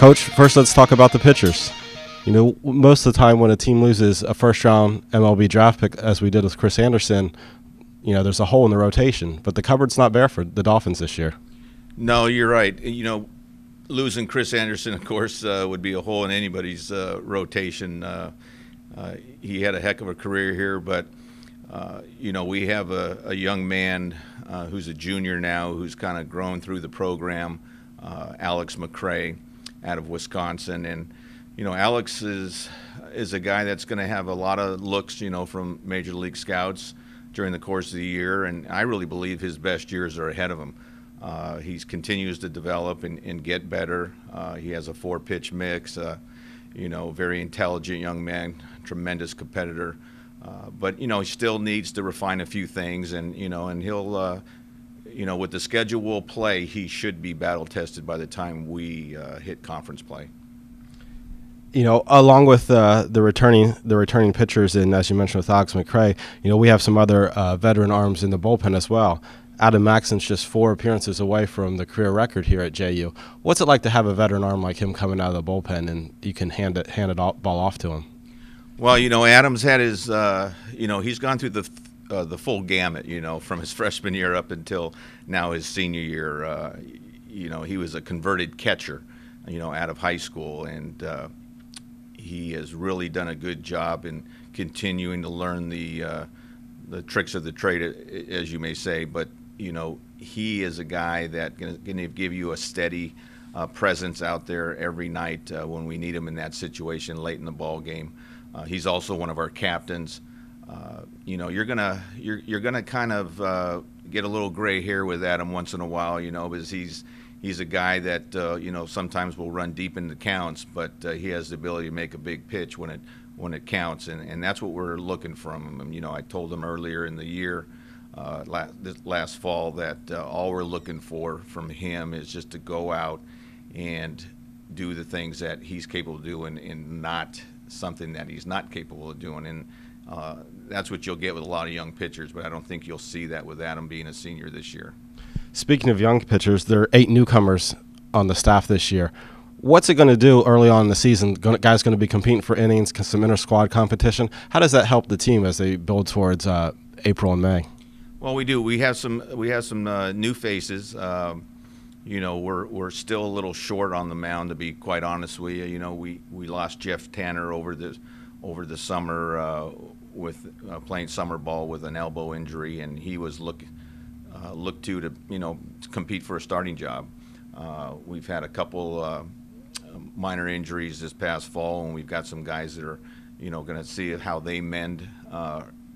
Coach, first let's talk about the pitchers. You know, most of the time when a team loses a first-round MLB draft pick, as we did with Chris Anderson, you know, there's a hole in the rotation. But the cupboard's not bare for the Dolphins this year. No, you're right. You know, losing Chris Anderson, of course, would be a hole in anybody's rotation. He had a heck of a career here, but, you know, we have a young man who's a junior now who's kind of grown through the program, Alex McCray out of Wisconsin. And, you know, Alex is a guy that's going to have a lot of looks, you know, from Major League scouts during the course of the year, and I really believe his best years are ahead of him. He continues to develop and get better. He has a 4-pitch mix, you know, very intelligent young man, tremendous competitor. But, you know, he still needs to refine a few things, and, you know, and he'll, you know, with the schedule we'll play, he should be battle-tested by the time we hit conference play. You know, along with the returning pitchers, and as you mentioned with Alex McCray, you know, we have some other veteran arms in the bullpen as well. Adam Maxon's just 4 appearances away from the career record here at JU. What's it like to have a veteran arm like him coming out of the bullpen and you can hand it ball off to him? Well, you know, Adam's had his, you know, he's gone through the full gamut, you know, from his freshman year up until now his senior year. You know, he was a converted catcher, you know, out of high school, and he has really done a good job in continuing to learn the tricks of the trade, as you may say. But, you know, he is a guy that's going to give you a steady presence out there every night when we need him in that situation late in the ball game. He's also one of our captains. You know, you're gonna kind of get a little gray hair with Adam once in a while, you know, because he's a guy that you know, sometimes will run deep into counts, but he has the ability to make a big pitch when it counts, and that's what we're looking from him. And, you know, I told him earlier in the year, this last fall, that all we're looking for from him is just to go out and do the things that he's capable of doing, and not something that he's not capable of doing. And that's what you'll get with a lot of young pitchers, but I don't think you'll see that with Adam being a senior this year. Speaking of young pitchers, there are 8 newcomers on the staff this year. What's it going to do early on in the season? Guys going to be competing for innings, some inter-squad competition. How does that help the team as they build towards April and May? Well, we do. We have some new faces. You know, we're still a little short on the mound, to be quite honest with you. You know, we lost Jeff Tanner over the summer with playing summer ball with an elbow injury, and he was looked to you know, to compete for a starting job. We've had a couple minor injuries this past fall, and we've got some guys that are, you know, going to see how they mend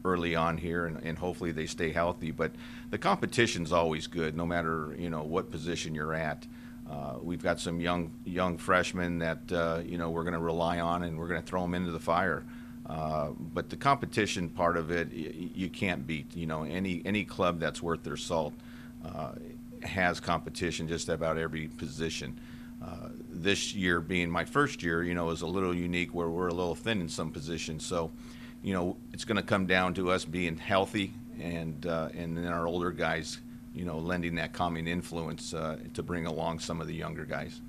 early on here, and hopefully they stay healthy. But the competition's always good, no matter, you know, what position you're at. We've got some young freshmen that you know, we're going to rely on, and we're going to throw them into the fire. But the competition part of it, you can't beat. You know, any club that's worth their salt has competition just about every position. This year being my first year, you know, is a little unique where we're a little thin in some positions. So, you know, it's going to come down to us being healthy, and then our older guys, you know, lending that calming influence to bring along some of the younger guys.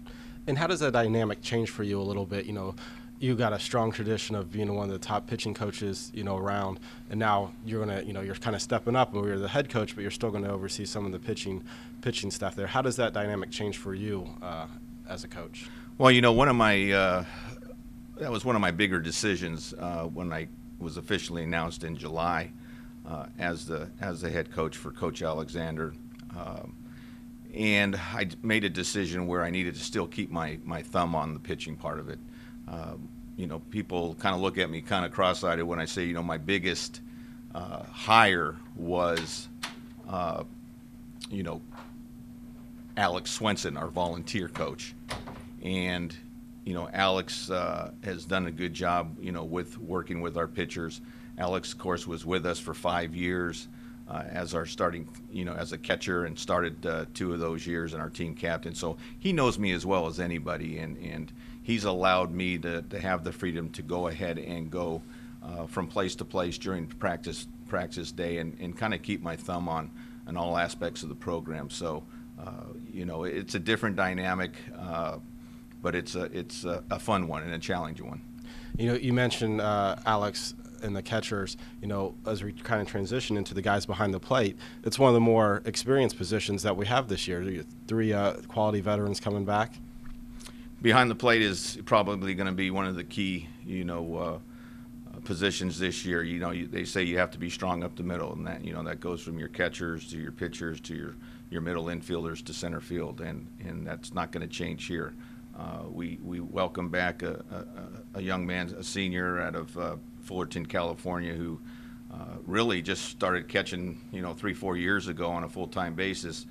And how does that dynamic change for you a little bit? You know, you got a strong tradition of being one of the top pitching coaches, you know, around, and now you're gonna, you know, you're kind of stepping up, and you're the head coach, but you're still going to oversee some of the pitching staff there. How does that dynamic change for you as a coach? Well, you know, that was one of my bigger decisions when I was officially announced in July as the head coach for Coach Alexander, and I made a decision where I needed to still keep my thumb on the pitching part of it. You know, people kind of look at me kind of cross-eyed when I say, you know, my biggest hire was, you know, Alex Swenson, our volunteer coach. And, you know, Alex has done a good job, you know, with working with our pitchers. Alex, of course, was with us for 5 years as our starting, you know, as a catcher, and started 2 of those years and our team captain. So he knows me as well as anybody, and he's allowed me to have the freedom to go ahead and go from place to place during practice day, and kind of keep my thumb on all aspects of the program. So, you know, it's a different dynamic. but it's a fun one and a challenging one. You know, you mentioned Alex and the catchers. You know, as we kind of transition into the guys behind the plate, it's one of the more experienced positions that we have this year. 3 quality veterans coming back. Behind the plate is probably going to be one of the key, positions this year. They say you have to be strong up the middle, and that goes from your catchers to your pitchers to your middle infielders to center field, and that's not going to change here. We welcome back a young man, a senior out of Fullerton, California, who really just started catching 3-4 years ago on a full-time basis.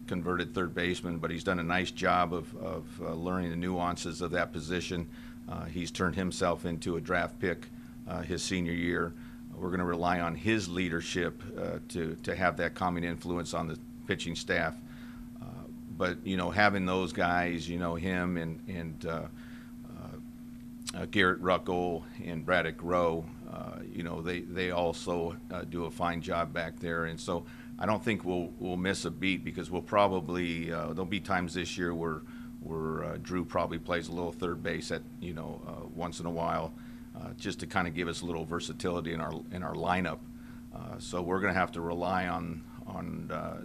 Converted third baseman, but he's done a nice job of learning the nuances of that position. He's turned himself into a draft pick his senior year. We're going to rely on his leadership to have that calming influence on the pitching staff. But having those guys, him and Garrett Ruckel and Braddock Rowe, they also do a fine job back there, and so I don't think we'll miss a beat, because we'll probably there'll be times this year where Drew probably plays a little third base at once in a while, just to kind of give us a little versatility in our lineup. So we're going to have to rely on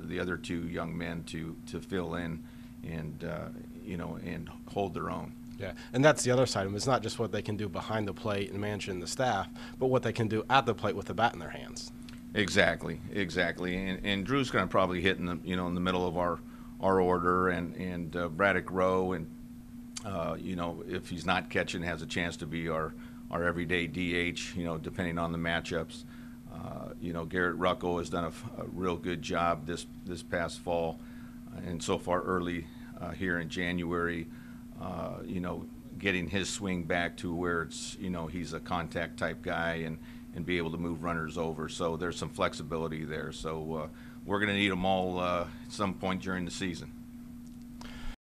the other 2 young men to fill in and hold their own. Yeah, and that's the other side of them. It's not just what they can do behind the plate and managing the staff, but what they can do at the plate with the bat in their hands. Exactly. And Drew's going to probably hit in the in the middle of our order, and Braddock Rowe, and if he's not catching, has a chance to be our everyday DH. Depending on the matchups. Garrett Ruckel has done a real good job this past fall, and so far early here in January. Getting his swing back to where it's he's a contact type guy and be able to move runners over. So there's some flexibility there. So we're going to need them all at some point during the season.